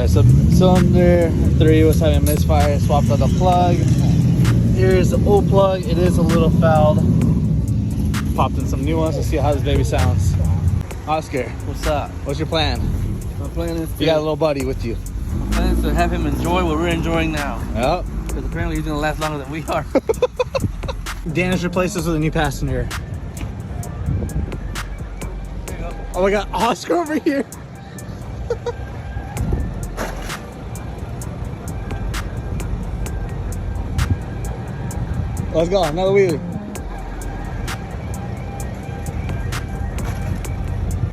Alright, so cylinder 3 was having misfire, swapped out the plug. Here's the old plug, it is a little fouled. Popped in some new ones to see how this baby sounds. Oscar, What's up? what's your plan? My plan is You got a little buddy with you. my plan is to have him enjoy what we're enjoying now. Yep. Because apparently he's gonna last longer than we are. Dan has replaced us with a new passenger. There you go. Oh my god, Oscar over here. Let's go, another wheelie.